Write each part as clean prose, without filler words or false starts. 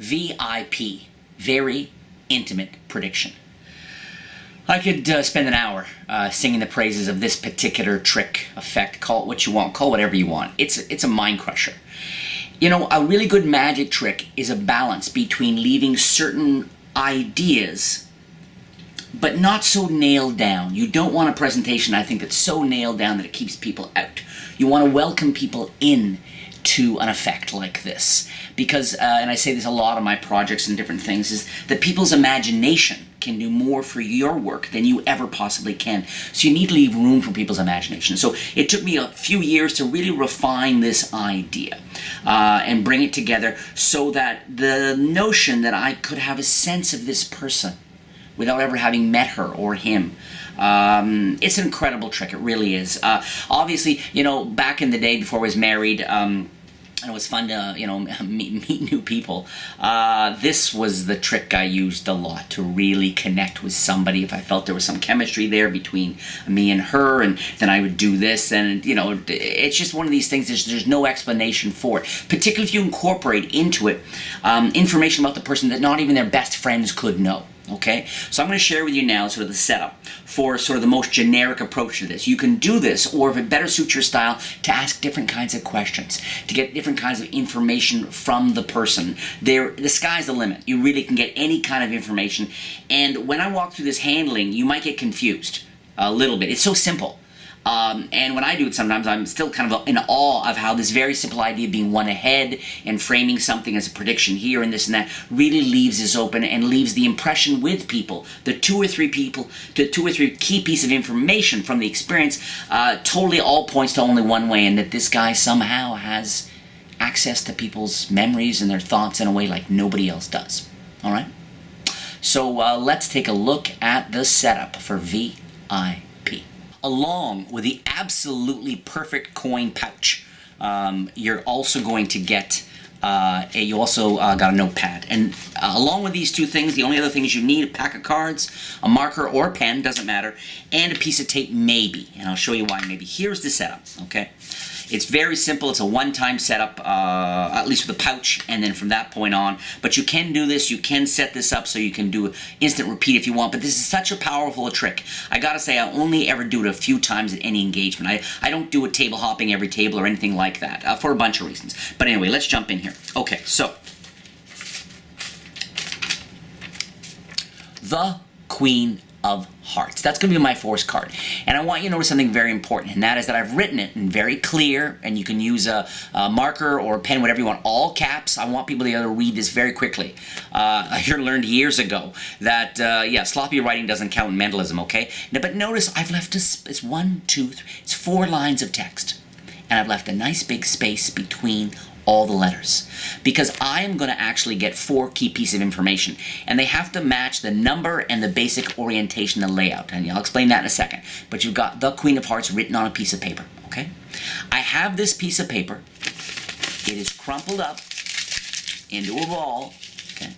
V.I.P. Very intimate prediction. I could spend an hour singing the praises of this particular trick, effect, call it what you want, call it whatever you want. It's a mind crusher. You know, a really good magic trick is a balance between leaving certain ideas but not so nailed down. You don't want a presentation, I think, that's so nailed down that it keeps people out. You want to welcome people in to an effect like this. Because, and I say this a lot on my projects and different things, is that people's imagination can do more for your work than you ever possibly can. So you need to leave room for people's imagination. So it took me a few years to really refine this idea and bring it together so that the notion that I could have a sense of this person without ever having met her or him. It's an incredible trick, it really is. Obviously, you know, back in the day before I was married, and it was fun to, you know, meet new people. This was the trick I used a lot to really connect with somebody. If I felt there was some chemistry there between me and her, and then I would do this, and, you know, it's just one of these things, there's no explanation for it. Particularly if you incorporate into it information about the person that not even their best friends could know. Okay, so I'm going to share with you now sort of the setup for sort of the most generic approach to this. You can do this, or if it better suits your style, to ask different kinds of questions, to get different kinds of information from the person. The sky's the limit. You really can get any kind of information. And when I walk through this handling, you might get confused a little bit. It's so simple. And when I do it sometimes, I'm still kind of in awe of how this very simple idea of being one ahead and framing something as a prediction here and this and that really leaves this open and leaves the impression with people, the two or three key pieces of information from the experience, totally all points to only one way, and that this guy somehow has access to people's memories and their thoughts in a way like nobody else does. All right? So let's take a look at the setup for V.I.P. Along with the absolutely perfect coin pouch, you're also going to get got a notepad. And along with these two things, the only other things you need: a pack of cards, a marker or a pen, doesn't matter, and a piece of tape maybe. And I'll show you why maybe. Here's the setup, okay? It's very simple. It's a one-time setup, at least with the pouch, and then from that point on. But you can do this. You can set this up so you can do instant repeat if you want. But this is such a powerful trick. I gotta say, I only ever do it a few times at any engagement. I don't do it table hopping every table or anything like that, for a bunch of reasons. But anyway, let's jump in here. Okay, so the Queen of Hearts. That's going to be my force card. And I want you to notice something very important, and that is that I've written it in very clear, and you can use a marker or a pen, whatever you want, all caps. I want people to be able to read this very quickly. I learned years ago that, yeah, sloppy writing doesn't count in mentalism, okay? Now, but notice I've left it's 1, 2, 3, it's 4 lines of text, and I've left a nice big space between all the letters, because I am going to actually get 4 key pieces of information, and they have to match the number and the basic orientation and layout, and I'll explain that in a second. But you've got the Queen of Hearts written on a piece of paper, okay? I have this piece of paper. It is crumpled up into a ball, okay?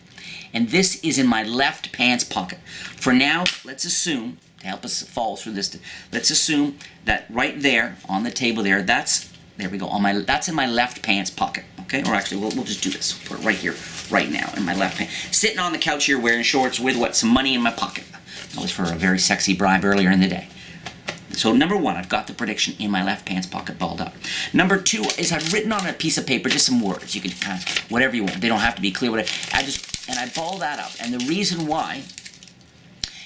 And this is in my left pants pocket. For now, let's assume, to help us follow through this, let's assume that right there on the table there, there we go, that's in my left pants pocket, okay? Or actually, we'll just do this. Put it right here, right now, in my left pants. Sitting on the couch here wearing shorts with, some money in my pocket. That was for a very sexy bribe earlier in the day. So number 1, I've got the prediction in my left pants pocket balled up. Number 2 is I've written on a piece of paper just some words. You can kind of, whatever you want. They don't have to be clear. Whatever. I ball that up. And the reason why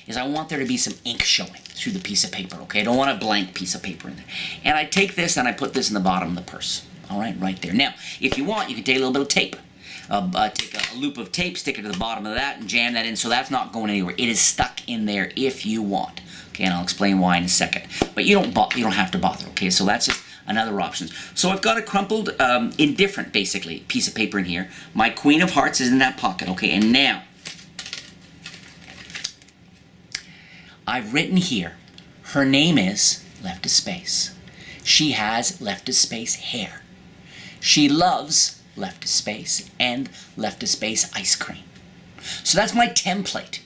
is I want there to be some ink showing through the piece of paper, okay? I don't want a blank piece of paper in there. And I take this and I put this in the bottom of the purse, all right, right there. Now, if you want, you can take a little bit of tape. Take a loop of tape, stick it to the bottom of that, and jam that in, so that's not going anywhere. It is stuck in there if you want, okay? And I'll explain why in a second. But you don't have to bother, okay? So that's just another option. So I've got a crumpled, indifferent, basically, piece of paper in here. My Queen of Hearts is in that pocket, okay? And now, I've written here, her name is, left a space. She has, left a space, hair. She loves, left a space, and left a space, ice cream. So that's my template.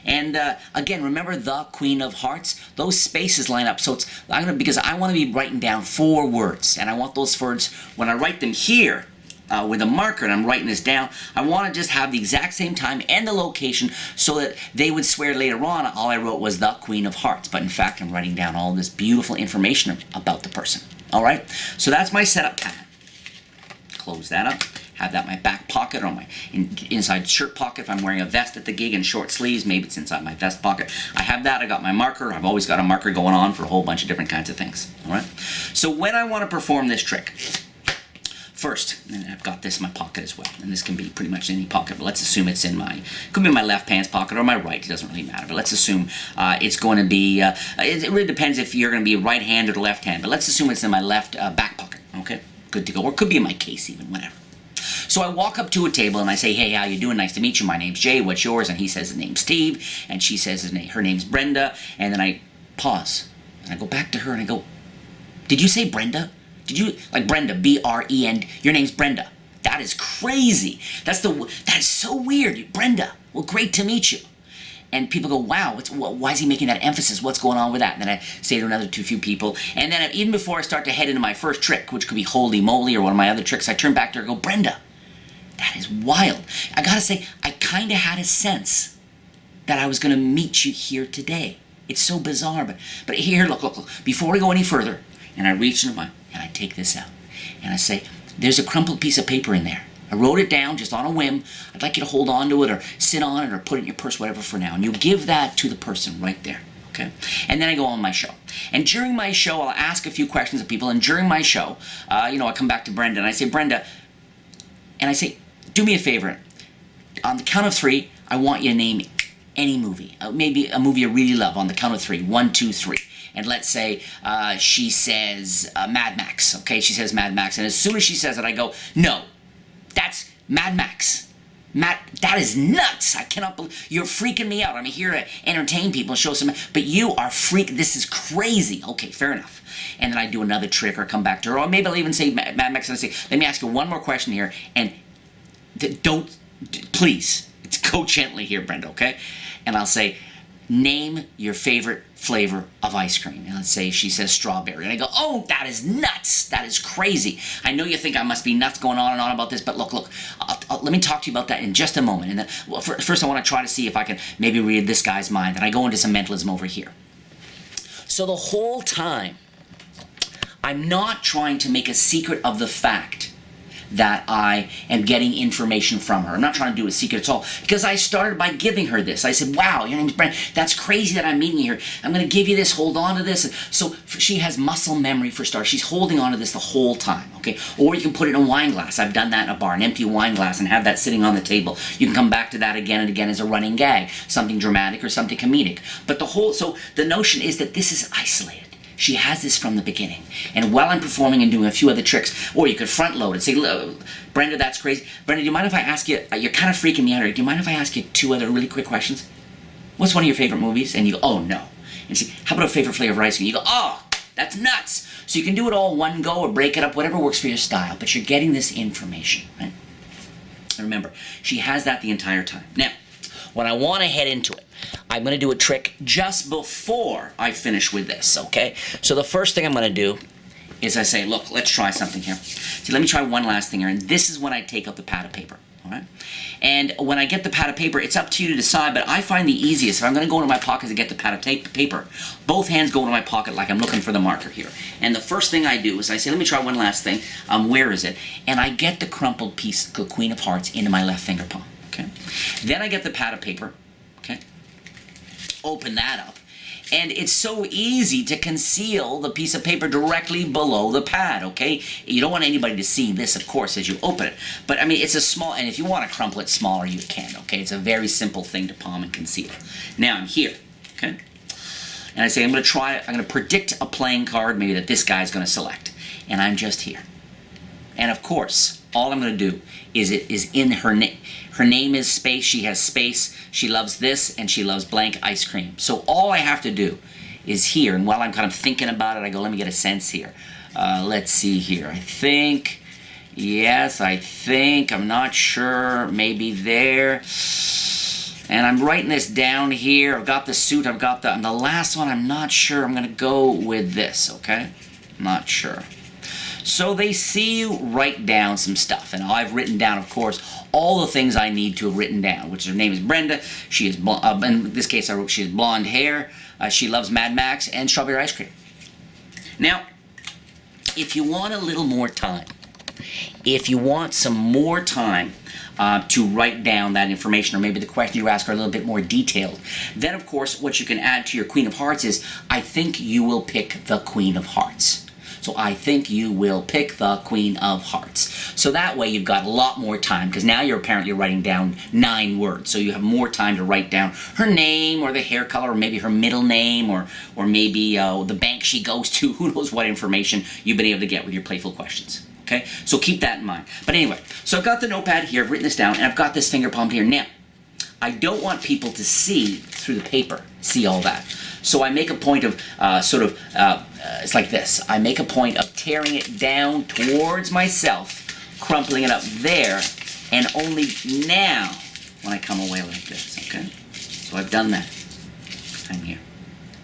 And again, remember the Queen of Hearts? Those spaces line up. So because I want to be writing down 4 words, and I want those words, when I write them here, with a marker and I'm writing this down, I want to just have the exact same time and the location so that they would swear later on all I wrote was the Queen of Hearts. But in fact, I'm writing down all this beautiful information about the person. All right? So that's my setup pattern. Close that up. Have that in my back pocket or my inside shirt pocket. If I'm wearing a vest at the gig and short sleeves, maybe it's inside my vest pocket. I have that. I got my marker. I've always got a marker going on for a whole bunch of different kinds of things. All right? So when I want to perform this trick, first, and I've got this in my pocket as well, and this can be pretty much any pocket, but let's assume it's in my, could be my left pants pocket or my right, it doesn't really matter, but let's assume it's going to be, it really depends if you're going to be right hand or left hand, but let's assume it's in my left back pocket, okay? Good to go, or it could be in my case even, whatever. So I walk up to a table and I say, hey, how you doing? Nice to meet you. My name's Jay. What's yours? And he says his name's Steve, and she says her name's Brenda, and then I pause, and I go back to her and I go, did you say Brenda? Did you, like Brenda, B-R-E-N, your name's Brenda. That is crazy. That is so weird. Brenda, well, great to meet you. And people go, wow, why is he making that emphasis? What's going on with that? And then I say to a few people. And then even before I start to head into my first trick, which could be Holy Moly or one of my other tricks, I turn back to her and go, Brenda, that is wild. I gotta say, I kind of had a sense that I was going to meet you here today. It's so bizarre. But here, look. Before we go any further, and I reach into my, and I take this out, and I say, there's a crumpled piece of paper in there. I wrote it down just on a whim. I'd like you to hold on to it or sit on it or put it in your purse, whatever for now. And you give that to the person right there, okay? And then I go on my show. And during my show, I'll ask a few questions of people. And during my show, I come back to Brenda and I say, Brenda, and I say, do me a favor. On the count of 3, I want you to name any movie. Maybe a movie you really love on the count of 3. 1, 2, 3. And let's say she says Mad Max, okay? She says Mad Max. And as soon as she says it, I go, no, that's Mad Max. That is nuts. I cannot believe, you're freaking me out. I'm here to entertain people and show some, but you are this is crazy. Okay, fair enough. And then I do another trick or come back to her. Or maybe I'll even say Mad Max and I say, let me ask you one more question here. And please, go gently here, Brenda, okay? And I'll say, name your favorite flavor of ice cream. And let's say she says strawberry. And I go, oh, that is nuts. That is crazy. I know you think I must be nuts going on and on about this, but look, let me talk to you about that in just a moment. And then, well, first I want to try to see if I can maybe read this guy's mind. And I go into some mentalism over here. So the whole time, I'm not trying to make a secret of the fact that I am getting information from her. I'm not trying to do a secret at all, because I started by giving her this. I said, wow, your name's Brent. That's crazy that I'm meeting you here. I'm going to give you this. Hold on to this. So she has muscle memory for starters. She's holding on to this the whole time, okay? Or you can put it in a wine glass. I've done that in a bar, an empty wine glass, and have that sitting on the table. You can come back to that again and again as a running gag, something dramatic or something comedic. But so the notion is that this is isolated. She has this from the beginning. And while I'm performing and doing a few other tricks, or you could front load and say, Brenda, that's crazy. Brenda, do you mind if I ask you, you're kind of freaking me out here. Do you mind if I ask you 2 other really quick questions? What's one of your favorite movies? And you go, oh, no. And say, how about a favorite flavor of ice cream? You go, oh, that's nuts. So you can do it all one go or break it up, whatever works for your style. But you're getting this information, right? And remember, she has that the entire time. Now, when I want to head into it, I'm going to do a trick just before I finish with this, okay? So the first thing I'm going to do is I say, look, let's try something here. See, let me try one last thing here, and this is when I take out the pad of paper, all right? And when I get the pad of paper, it's up to you to decide, but I find the easiest, if I'm going to go into my pocket to get the pad of paper, both hands go into my pocket like I'm looking for the marker here. And the first thing I do is I say, let me try one last thing. Where is it? And I get the crumpled piece, the Queen of Hearts, into my left finger palm, okay? Then I get the pad of paper, okay? Open that up, and it's so easy to conceal the piece of paper directly below the pad, okay? You don't want anybody to see this, of course, as you open it, but I mean, it's a small, and if you want to crumple it smaller, you can, okay? It's a very simple thing to palm and conceal. Now I'm here, okay? And I say, I'm going to predict a playing card, maybe that this guy's going to select, and I'm just here. And of course, all I'm going to do is in her name. Her name is space, she has space, she loves this, and she loves blank ice cream. So all I have to do is here, and while I'm kind of thinking about it, I go, let me get a sense here. Let's see here. I'm not sure, maybe there. And I'm writing this down here. I've got the suit, and the last one, I'm not sure. I'm going to go with this, okay? Not sure. So they see you write down some stuff. And I've written down, of course, all the things I need to have written down, which her name is Brenda. She is, in this case I wrote she has blonde hair, she loves Mad Max, and strawberry ice cream. Now, if you want a little more time, if you want some more time to write down that information, or maybe the question you ask are a little bit more detailed, then of course what you can add to your Queen of Hearts is, I think you will pick the Queen of Hearts. So I think you will pick the Queen of Hearts. So that way you've got a lot more time, because now you're apparently writing down 9 words. So you have more time to write down her name, or the hair color, or maybe her middle name, or maybe the bank she goes to. Who knows what information you've been able to get with your playful questions. Okay, so keep that in mind. But anyway, so I've got the notepad here, I've written this down, and I've got this finger palm here. Now, I don't want people to see through the paper, see all that. So I make a point of it's like this. I make a point of tearing it down towards myself, crumpling it up there, and only now when I come away like this, okay? So I've done that. I'm here.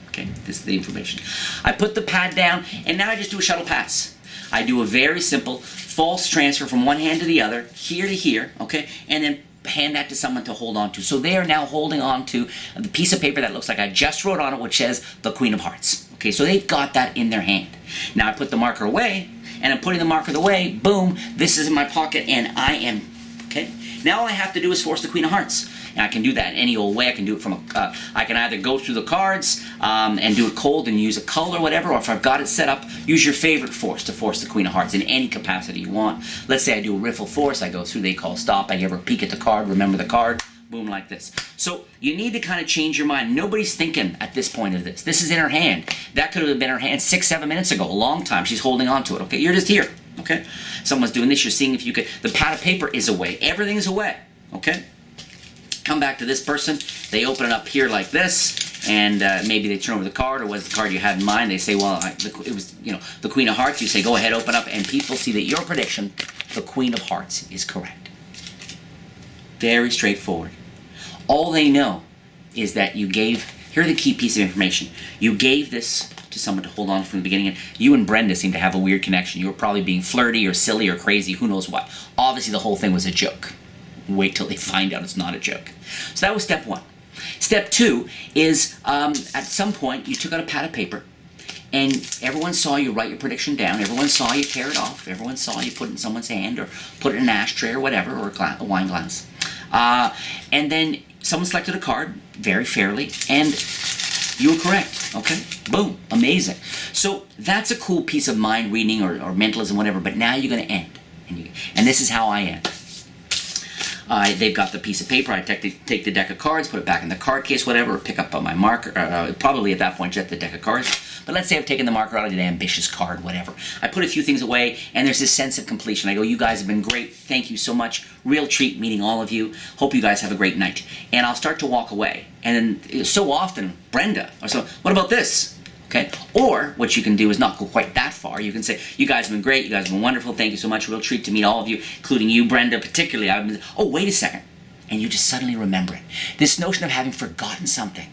Okay, this is the information. I put the pad down, and now I just do a shuttle pass. I do a very simple false transfer from one hand to the other, here to here, okay, and then hand that to someone to hold on to. So they are now holding on to the piece of paper that looks like I just wrote on it, which says the Queen of Hearts. Okay, so they've got that in their hand. Now I put the marker away, and I'm putting the marker away, boom, this is in my pocket, and I am, okay? Now all I have to do is force the Queen of Hearts. And I can do that any old way. I can do it from I can either go through the cards and do it cold and use a color or whatever, or if I've got it set up, use your favorite force to force the Queen of Hearts in any capacity you want. Let's say I do a riffle force, I go through, they call stop, I give her a peek at the card, remember the card, boom, like this. So you need to kind of change your mind. Nobody's thinking at this point of this. This is in her hand. That could have been her hand 6-7 minutes ago, a long time. She's holding on to it, okay? You're just here, okay? Someone's doing this, you're seeing if you could, the pad of paper is away. Everything's away, okay? Come back to this person, they open it up here like this, and maybe they turn over the card, or what's the card you had in mind. They say, well, it was, you know, the Queen of Hearts. You say, go ahead, open up, and people see that your prediction, the Queen of Hearts, is correct. Very straightforward. All they know is that you gave, here are the key piece of information. You gave this to someone to hold on from the beginning, and you and Brenda seem to have a weird connection. You were probably being flirty or silly or crazy, who knows what. Obviously the whole thing was a joke. Wait till they find out it's not a joke. So that was step 1. Step 2 is at some point you took out a pad of paper, and everyone saw you write your prediction down. Everyone saw you tear it off. Everyone saw you put it in someone's hand, or put it in an ashtray or whatever, or a wine glass. And then someone selected a card very fairly, and you were correct. Okay, boom, amazing. So that's a cool piece of mind reading or mentalism, whatever. But now you're going to end, and this is how I end. They've got the piece of paper. I take the deck of cards, put it back in the card case, whatever, or pick up on my marker. Probably at that point, just the deck of cards. But let's say I've taken the marker out of the ambitious card, whatever. I put a few things away, and there's this sense of completion. I go, you guys have been great. Thank you so much. Real treat meeting all of you. Hope you guys have a great night. And I'll start to walk away. And then so often, Brenda, or so, what about this? Okay? Or what you can do is not go quite that far. You can say, you guys have been great, you guys have been wonderful, thank you so much, real treat to meet all of you, including you, Brenda, particularly. Oh, wait a second. And you just suddenly remember it. This notion of having forgotten something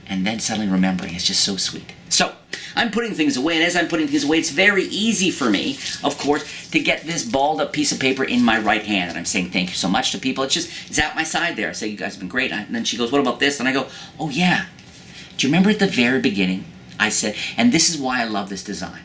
and then suddenly remembering is just so sweet. So, I'm putting things away, and as I'm putting things away, it's very easy for me, of course, to get this balled up piece of paper in my right hand, and I'm saying thank you so much to people. It's at my side there. I say, you guys have been great, and then she goes, what about this? And I go, oh yeah. Do you remember at the very beginning, I said, and this is why I love this design.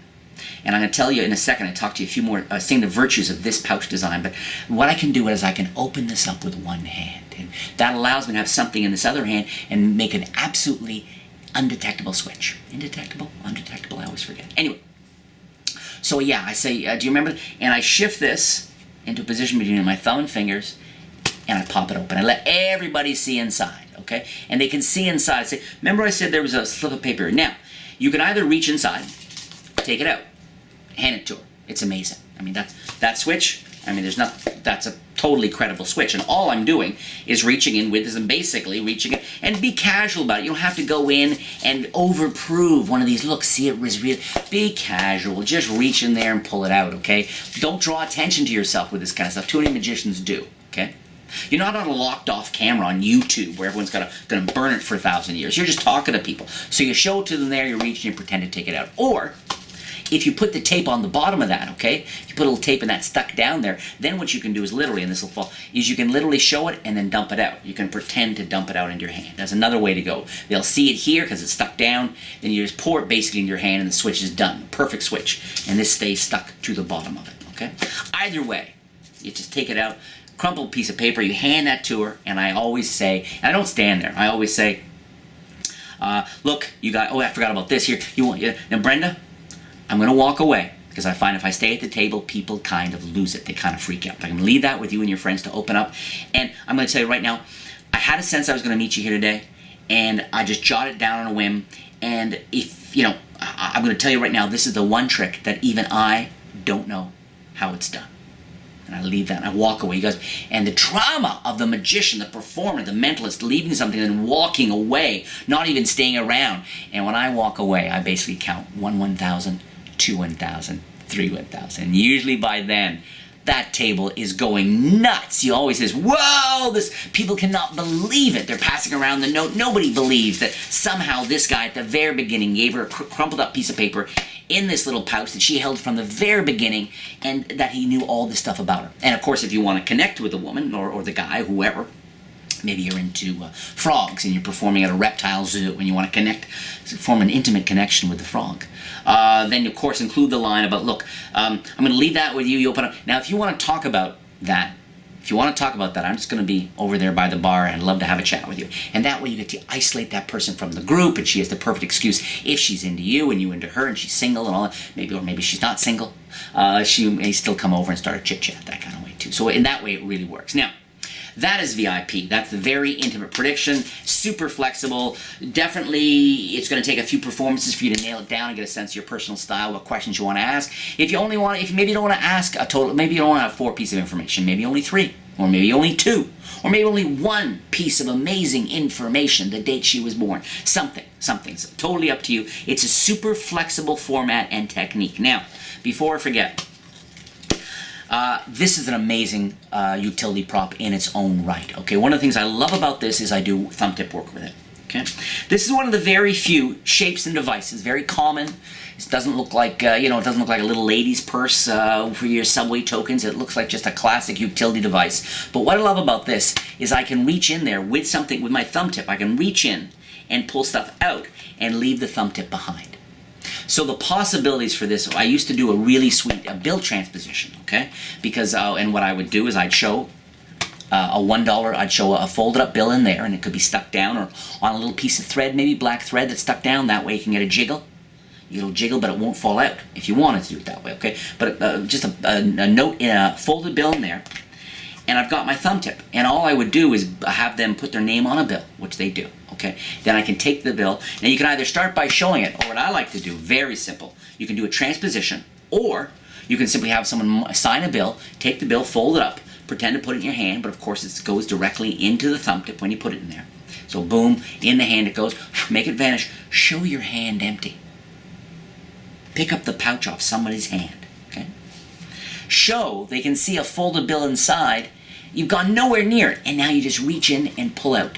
And I'm going to tell you in a second, I talk to you a few more, saying the virtues of this pouch design, but what I can do is I can open this up with one hand, and that allows me to have something in this other hand and make an absolutely undetectable switch. Indetectable? Undetectable? I always forget. Anyway, so yeah, I say, do you remember? And I shift this into a position between my thumb and fingers, and I pop it open. I let everybody see inside, okay? And they can see inside. Say, remember I said there was a slip of paper. Now, you can either reach inside, take it out, hand it to her. It's amazing. I mean, that switch, I mean, that's a totally credible switch. And all I'm doing is reaching in with this, and basically reaching it, and be casual about it. You don't have to go in and overprove one of these, look, see it was real. Be casual. Just reach in there and pull it out, okay? Don't draw attention to yourself with this kind of stuff. Too many magicians do, okay? You're not on a locked-off camera on YouTube where everyone's gonna burn it for 1,000 years. You're just talking to people. So you show it to them there, you reach, and you pretend to take it out. Or, if you put the tape on the bottom of that, okay, if you put a little tape and that stuck down there, then what you can do is literally, and this will fall, is you can literally show it and then dump it out. You can pretend to dump it out into your hand. That's another way to go. They'll see it here because it's stuck down, then you just pour it basically into your hand and the switch is done. Perfect switch. And this stays stuck to the bottom of it, okay? Either way, you just take it out, crumpled piece of paper, you hand that to her, and I always say, and I don't stand there, I always say, look, you got, oh, I forgot about this here. Now, Brenda, I'm going to walk away because I find if I stay at the table, people kind of lose it. They kind of freak out. I'm going to leave that with you and your friends to open up. And I'm going to tell you right now, I had a sense I was going to meet you here today, and I just jotted it down on a whim. And if, you know, I'm going to tell you right now, this is the one trick that even I don't know how it's done. And I leave that and I walk away. You guys, and the trauma of the magician, the performer, the mentalist, leaving something and walking away, not even staying around. And when I walk away, I basically count 1, 1,000, 2, 1,000, 3, 1,000. And usually by then, that table is going nuts. You always says, whoa, people cannot believe it. They're passing around the note. Nobody believes that somehow this guy at the very beginning gave her a crumpled up piece of paper in this little pouch that she held from the very beginning, and that he knew all this stuff about her. And of course, if you want to connect with the woman or the guy, whoever, maybe you're into frogs and you're performing at a reptile zoo and you want to connect, form an intimate connection with the frog. Then, of course, include the line about, look, I'm going to leave that with you. You open up. Now, if you want to talk about that, I'm just going to be over there by the bar and I'd love to have a chat with you. And that way you get to isolate that person from the group, and she has the perfect excuse if she's into you and you into her and she's single and all that. Maybe she's not single. She may still come over and start a chit-chat, that kind of way too. So in that way it really works. Now, that is V.I.P. That's the very intimate prediction. Super flexible. Definitely, it's going to take a few performances for you to nail it down and get a sense of your personal style, what questions you want to ask. If maybe you don't want to ask a total, maybe you don't want to have 4 pieces of information, maybe only 3, or maybe only 2, or maybe only 1 piece of amazing information, the date she was born. Something's totally up to you. It's a super flexible format and technique. Now, before I forget, this is an amazing utility prop in its own right. Okay, one of the things I love about this is I do thumb tip work with it. Okay, this is one of the very few shapes and devices, very common. It doesn't look like it doesn't look like a little lady's purse for your subway tokens. It looks like just a classic utility device. But what I love about this is I can reach in there with something with my thumb tip. I can reach in and pull stuff out and leave the thumb tip behind. So the possibilities for this, I used to do a really sweet bill transposition, okay? Because, and what I would do is I'd show a $1, I'd show a folded up bill in there, and it could be stuck down or on a little piece of thread, maybe black thread that's stuck down. That way you can get a jiggle. It'll jiggle, but it won't fall out if you wanted to do it that way, okay? But just a note in a folded bill in there, and I've got my thumb tip. And all I would do is have them put their name on a bill, which they do. Okay, then I can take the bill. Now you can either start by showing it, or what I like to do, very simple, you can do a transposition, or you can simply have someone sign a bill, take the bill, fold it up, pretend to put it in your hand, but of course it goes directly into the thumb tip when you put it in there. So boom, in the hand it goes, make it vanish, show your hand empty. Pick up the pouch off somebody's hand, okay? Show they can see a folded bill inside, you've gone nowhere near it, and now you just reach in and pull out.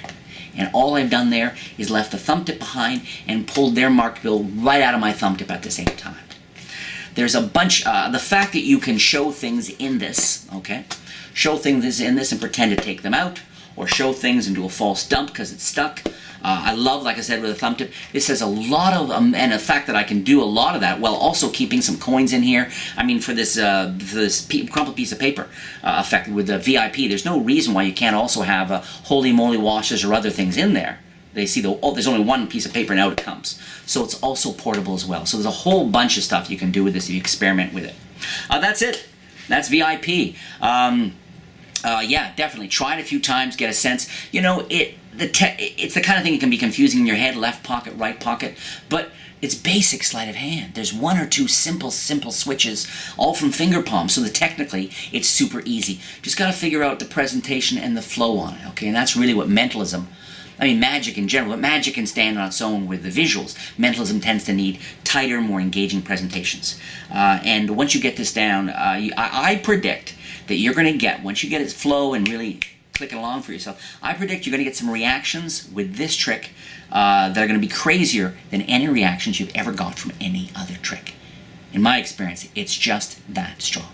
And all I've done there is left the thumb tip behind and pulled their marked bill right out of my thumb tip at the same time. There's a bunch, the fact that you can show things in this, okay? Show things in this and pretend to take them out, or show things and do a false dump because it's stuck. I love, like I said, with a thumb tip, this has a lot of, and the fact that I can do a lot of that while also keeping some coins in here. I mean, for this crumpled piece of paper effect with the V.I.P, there's no reason why you can't also have holy moly washes or other things in there. They see there's only 1 piece of paper and out it comes. So it's also portable as well. So there's a whole bunch of stuff you can do with this if you experiment with it. That's it. That's V.I.P. Yeah, definitely. Try it a few times, get a sense. You know, it's the kind of thing that can be confusing in your head, left pocket, right pocket, but it's basic sleight of hand. There's 1 or 2 simple switches, all from finger palm, so that technically it's super easy. Just got to figure out the presentation and the flow on it, okay? And that's really what mentalism, I mean magic in general, but magic can stand on its own with the visuals. Mentalism tends to need tighter, more engaging presentations. And once you get this down, I predict that you're going to get, once you get its flow and really clicking along for yourself, I predict you're going to get some reactions with this trick that are going to be crazier than any reactions you've ever got from any other trick. In my experience, it's just that strong.